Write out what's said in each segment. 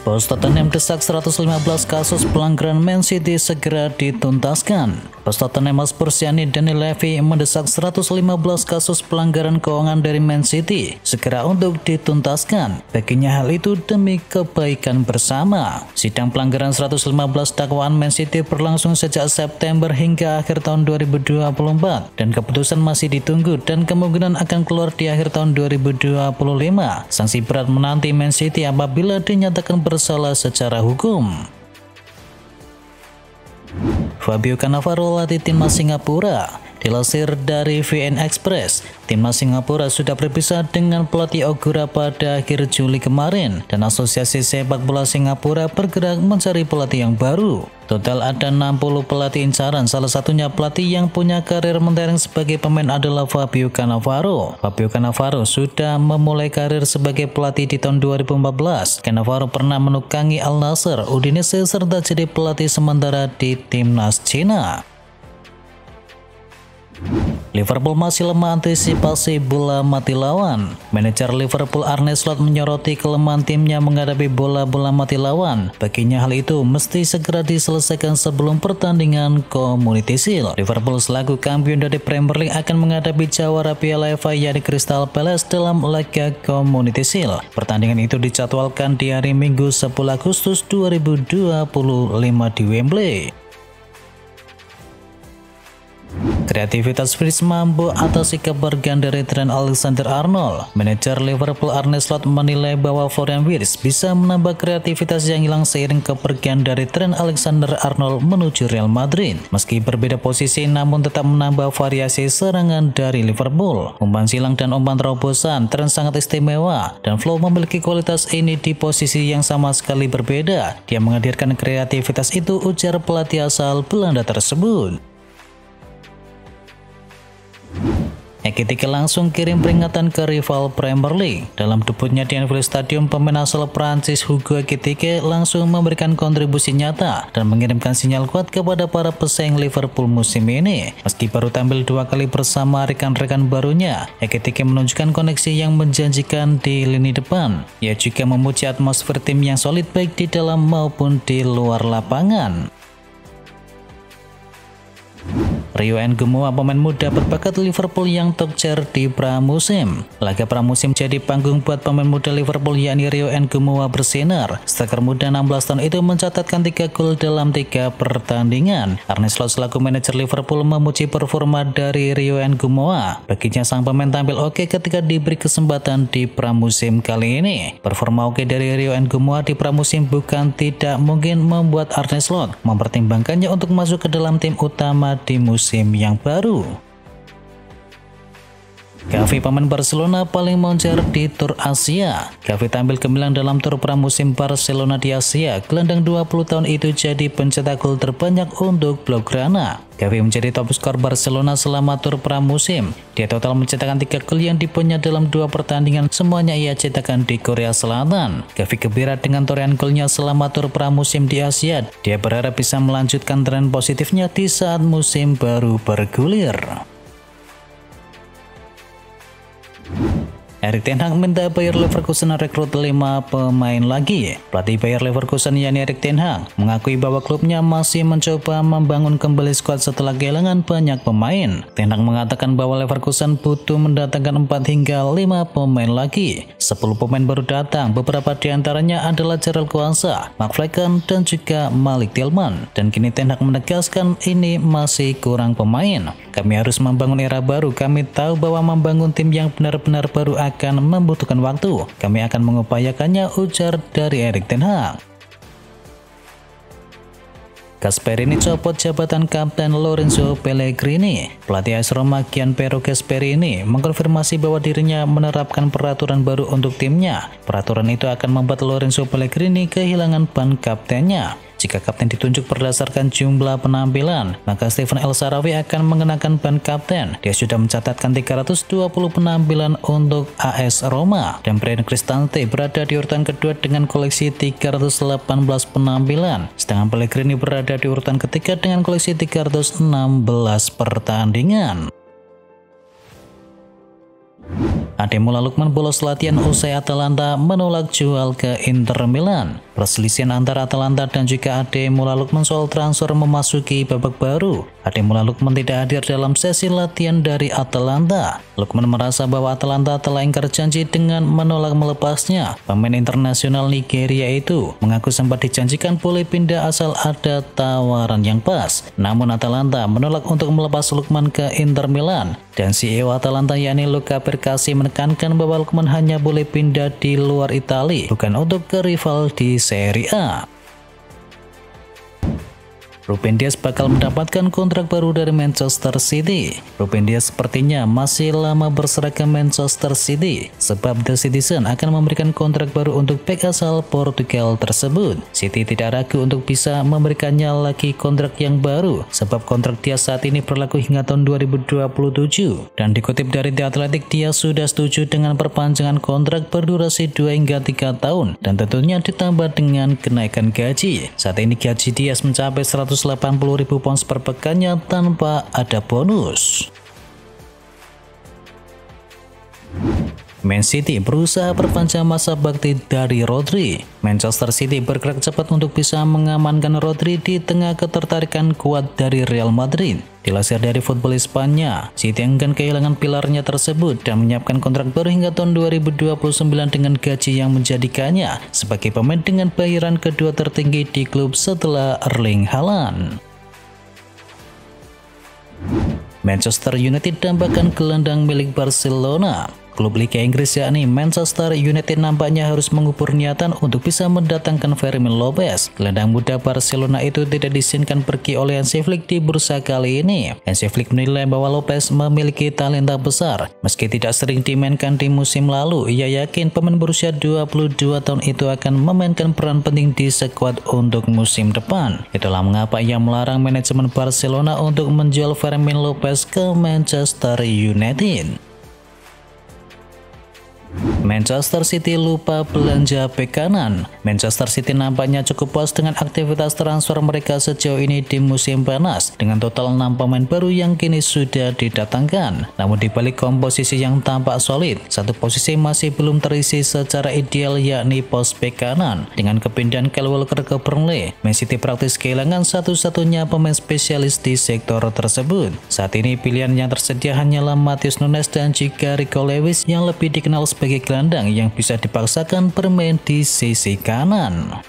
Bos Tottenham desak 115 kasus pelanggaran Man City segera dituntaskan. Bos Tottenham Hotspur Daniel Levy mendesak 115 kasus pelanggaran keuangan dari Man City segera untuk dituntaskan. Baginya hal itu demi kebaikan bersama. Sidang pelanggaran 115 dakwaan Man City berlangsung sejak September hingga akhir tahun 2024 dan keputusan masih ditunggu dan kemungkinan akan keluar di akhir tahun 2025. Sanksi berat menanti Man City apabila dinyatakan bersalah secara hukum. Fabio Cannavaro latih timnas Singapura. Dilansir dari VN Express, timnas Singapura sudah berpisah dengan pelatih Ogura pada akhir Juli kemarin dan Asosiasi Sepak Bola Singapura bergerak mencari pelatih yang baru. Total ada 60 pelatih incaran, salah satunya pelatih yang punya karir mentereng sebagai pemain adalah Fabio Cannavaro. Fabio Cannavaro sudah memulai karir sebagai pelatih di tahun 2014. Cannavaro pernah menukangi Al Nassr, Udinese serta jadi pelatih sementara di timnas Cina. Liverpool masih lemah antisipasi bola mati lawan. Manajer Liverpool Arne Slot menyoroti kelemahan timnya menghadapi bola-bola mati lawan. Baginya hal itu mesti segera diselesaikan sebelum pertandingan Community Shield. Liverpool selaku kampion dari Premier League akan menghadapi jawara Piala FA yakni Crystal Palace dalam laga Community Shield. Pertandingan itu dijadwalkan di hari Minggu 10 Agustus 2025 di Wembley. Kreativitas Spurs mampu atasi kepergian dari Trent Alexander-Arnold. Manajer Liverpool Arne Slot menilai bahwa Florian Wirtz bisa menambah kreativitas yang hilang seiring kepergian dari Trent Alexander-Arnold menuju Real Madrid. Meski berbeda posisi namun tetap menambah variasi serangan dari Liverpool. Umpan silang dan umpan terobosan Trent sangat istimewa dan Flo memiliki kualitas ini di posisi yang sama sekali berbeda. Dia menghadirkan kreativitas itu, ujar pelatih asal Belanda tersebut. Ekitike langsung kirim peringatan ke rival Premier League. Dalam debutnya di Anfield Stadium, pemain asal Prancis Hugo Ekitike langsung memberikan kontribusi nyata dan mengirimkan sinyal kuat kepada para pesaing Liverpool musim ini. Meski baru tampil 2 kali bersama rekan-rekan barunya, Ekitike menunjukkan koneksi yang menjanjikan di lini depan. Ia juga memuji atmosfer tim yang solid baik di dalam maupun di luar lapangan. Rio N'Gumoa, pemain muda berbakat Liverpool yang tokcer di pramusim. Laga pramusim jadi panggung buat pemain muda Liverpool yakni Rio N'Gumoa bersinar. Striker muda 16 tahun itu mencatatkan 3 gol dalam 3 pertandingan. Arne Slot selaku manajer Liverpool memuji performa dari Rio N'Gumoa. Baginya sang pemain tampil oke ketika diberi kesempatan di pramusim kali ini. Performa oke dari Rio N'Gumoa di pramusim bukan tidak mungkin membuat Arne Slot mempertimbangkannya untuk masuk ke dalam tim utama di musim yang baru. Gavi, pemain Barcelona paling moncer di Tur Asia. Gavi tampil gemilang dalam tur pramusim Barcelona di Asia. Gelandang 20 tahun itu jadi pencetak gol terbanyak untuk Blaugrana. Gavi menjadi top skor Barcelona selama tur pramusim. Dia total mencetakkan 3 gol yang dipunya dalam 2 pertandingan. Semuanya ia cetakkan di Korea Selatan. Gavi gembira dengan torehan golnya selama tur pramusim di Asia. Dia berharap bisa melanjutkan tren positifnya di saat musim baru bergulir. Erik ten Hag minta Bayer Leverkusen rekrut 5 pemain lagi. Pelatih Bayer Leverkusen yakni Erik ten Hag mengakui bahwa klubnya masih mencoba membangun kembali skuad setelah kehilangan banyak pemain. Ten Hag mengatakan bahwa Leverkusen butuh mendatangkan 4 hingga 5 pemain lagi. 10 pemain baru datang, beberapa diantaranya adalah Gerald Kwanza, Mark Flecken, dan juga Malik Tillman. Dan kini Ten Hag menegaskan ini masih kurang pemain. Kami harus membangun era baru. Kami tahu bahwa membangun tim yang benar-benar baru akan membutuhkan waktu. Kami akan mengupayakannya, ujar dari Erik ten Hag. Gasperini copot jabatan Kapten Lorenzo Pellegrini. Pelatih AS Roma Gianpiero Gasperini mengkonfirmasi bahwa dirinya menerapkan peraturan baru untuk timnya. Peraturan itu akan membuat Lorenzo Pellegrini kehilangan ban kaptennya. Jika kapten ditunjuk berdasarkan jumlah penampilan, maka Stephen El Shaarawy akan mengenakan ban kapten. Dia sudah mencatatkan 320 penampilan untuk AS Roma, dan Bryan Cristante berada di urutan kedua dengan koleksi 318 penampilan, sedangkan Pellegrini berada di urutan ketiga dengan koleksi 316 pertandingan. Ademola Lookman bolos latihan usai Atalanta menolak jual ke Inter Milan. Perselisihan antara Atalanta dan juga Ademola Lookman soal transfer memasuki babak baru. Ademola Lookman tidak hadir dalam sesi latihan dari Atalanta. Lookman merasa bahwa Atalanta telah ingkar janji dengan menolak melepasnya. Pemain internasional Nigeria itu mengaku sempat dijanjikan boleh pindah asal ada tawaran yang pas. Namun Atalanta menolak untuk melepas Lookman ke Inter Milan. Dan CEO Atalanta yakni Luca Percassi menekankan bahwa Lookman hanya boleh pindah di luar Italia, bukan untuk ke rival di Serie A. Ruben Dias bakal mendapatkan kontrak baru dari Manchester City. Ruben Dias sepertinya masih lama berseragam Manchester City, sebab The Citizen akan memberikan kontrak baru untuk bek asal Portugal tersebut. City tidak ragu untuk bisa memberikannya lagi kontrak yang baru, sebab kontrak Dias saat ini berlaku hingga tahun 2027. Dan dikutip dari The Athletic, Dias sudah setuju dengan perpanjangan kontrak berdurasi 2 hingga 3 tahun, dan tentunya ditambah dengan kenaikan gaji. Saat ini gaji Dias mencapai 180.000 pounds per pekannya tanpa ada bonus. Man City berusaha perpanjang masa bakti dari Rodri. Manchester City bergerak cepat untuk bisa mengamankan Rodri di tengah ketertarikan kuat dari Real Madrid. Dilansir dari Football Spanya, City enggan kehilangan pilarnya tersebut dan menyiapkan kontrak baru hingga tahun 2029 dengan gaji yang menjadikannya sebagai pemain dengan bayaran kedua tertinggi di klub setelah Erling Haaland. Manchester United dambakan gelandang milik Barcelona. Klub Liga Inggris yakni Manchester United nampaknya harus mengubur niatan untuk bisa mendatangkan Fermin Lopez. Gelandang muda Barcelona itu tidak diizinkan pergi oleh Hansi Flick di bursa kali ini. Hansi Flick menilai bahwa Lopez memiliki talenta besar. Meski tidak sering dimainkan di musim lalu, ia yakin pemain berusia 22 tahun itu akan memainkan peran penting di skuad untuk musim depan. Itulah mengapa ia melarang manajemen Barcelona untuk menjual Fermin Lopez ke Manchester United. Manchester City lupa belanja bek kanan. Manchester City nampaknya cukup puas dengan aktivitas transfer mereka sejauh ini di musim panas, dengan total 6 pemain baru yang kini sudah didatangkan. Namun di balik komposisi yang tampak solid, satu posisi masih belum terisi secara ideal, yakni pos bek kanan. Dengan kepindahan Kyle Walker ke Burnley, Man City praktis kehilangan satu-satunya pemain spesialis di sektor tersebut. Saat ini pilihan yang tersedia hanyalah Matheus Nunes dan juga Rico Lewis yang lebih dikenal sebagai gelandang yang bisa dipaksakan bermain di sisi kanan.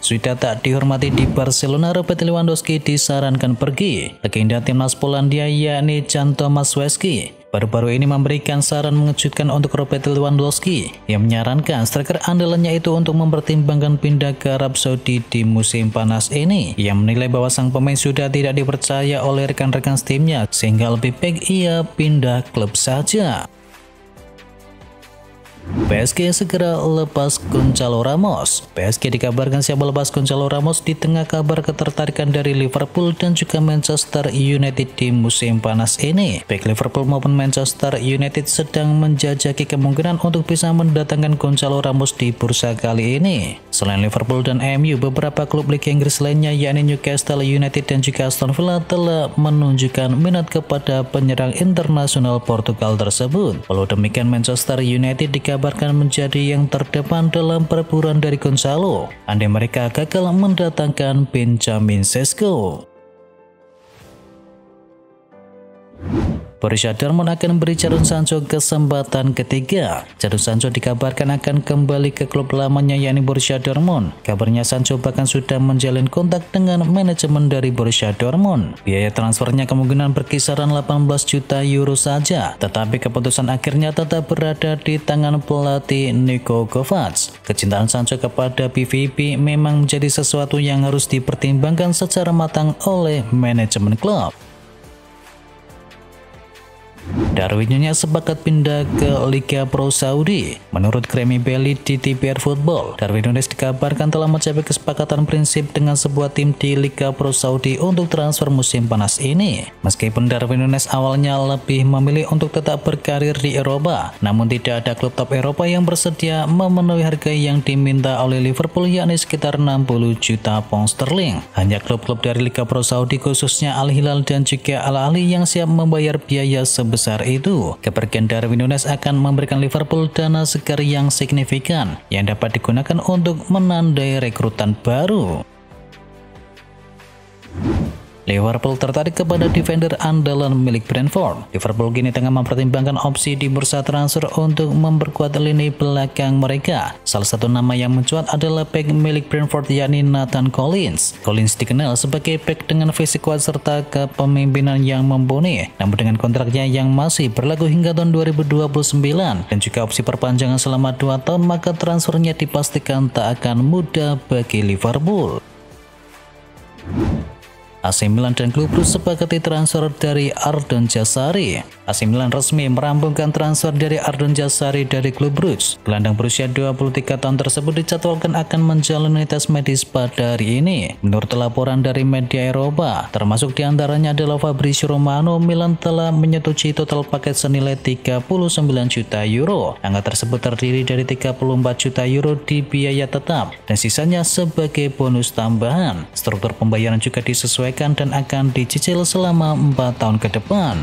Sudah tak dihormati di Barcelona, Robert Lewandowski disarankan pergi. Legenda timnas Polandia yakni Jan Tomaszewski baru-baru ini memberikan saran mengejutkan untuk Robert Lewandowski, yang menyarankan striker andalannya itu untuk mempertimbangkan pindah ke Arab Saudi di musim panas ini. Ia menilai bahwa sang pemain sudah tidak dipercaya oleh rekan-rekan timnya, sehingga lebih baik ia pindah klub saja. PSG segera lepas Gonçalo Ramos. PSG dikabarkan siap melepas Gonçalo Ramos di tengah kabar ketertarikan dari Liverpool dan juga Manchester United di musim panas ini. Baik Liverpool maupun Manchester United sedang menjajaki kemungkinan untuk bisa mendatangkan Gonçalo Ramos di bursa kali ini. Selain Liverpool dan MU, beberapa klub Liga Inggris lainnya yakni Newcastle United dan juga Aston Villa telah menunjukkan minat kepada penyerang internasional Portugal tersebut. Walau demikian, Manchester United dikabarkan menjadi yang terdepan dalam perburuan dari Gonçalo andai mereka gagal mendatangkan Benjamin Sesko. Borussia Dortmund akan beri Jadon Sancho kesempatan ketiga. Jadon Sancho dikabarkan akan kembali ke klub lamanya yakni Borussia Dortmund. Kabarnya Sancho bahkan sudah menjalin kontak dengan manajemen dari Borussia Dortmund. Biaya transfernya kemungkinan berkisaran 18 juta euro saja, tetapi keputusan akhirnya tetap berada di tangan pelatih Niko Kovac. Kecintaan Sancho kepada PVP memang menjadi sesuatu yang harus dipertimbangkan secara matang oleh manajemen klub. Darwin Núñez sepakat pindah ke Liga Pro Saudi. Menurut Grammy Bailey di TPR Football, Darwin Núñez dikabarkan telah mencapai kesepakatan prinsip dengan sebuah tim di Liga Pro Saudi untuk transfer musim panas ini. Meskipun Darwin Núñez awalnya lebih memilih untuk tetap berkarir di Eropa, namun tidak ada klub top Eropa yang bersedia memenuhi harga yang diminta oleh Liverpool, yakni sekitar 60 juta pound sterling. Hanya klub-klub dari Liga Pro Saudi khususnya Al Hilal dan juga Al Ahly yang siap membayar biaya sebesar itu. Kepergian Darwin Núñez akan memberikan Liverpool dana segar yang signifikan yang dapat digunakan untuk menandai rekrutan baru. Liverpool tertarik kepada defender andalan milik Brentford. Liverpool kini tengah mempertimbangkan opsi di bursa transfer untuk memperkuat lini belakang mereka. Salah satu nama yang mencuat adalah bek milik Brentford, yakni Nathan Collins. Collins dikenal sebagai bek dengan fisik kuat serta kepemimpinan yang mumpuni. Namun dengan kontraknya yang masih berlaku hingga tahun 2029 dan juga opsi perpanjangan selama 2 tahun, maka transfernya dipastikan tak akan mudah bagi Liverpool. AC Milan dan klub Brugge sepakati transfer dari Ardon Jazari. AC Milan resmi merampungkan transfer dari Ardon Jazari dari klub Brugge. Gelandang berusia 23 tahun tersebut dijadwalkan akan menjalani tes medis pada hari ini. Menurut laporan dari media Eropa, termasuk diantaranya adalah Fabrizio Romano, Milan telah menyetujui total paket senilai 39 juta euro. Angka tersebut terdiri dari 34 juta euro di biaya tetap dan sisanya sebagai bonus tambahan. Struktur pembayaran juga disesuaikan dan akan dicicil selama 4 tahun ke depan.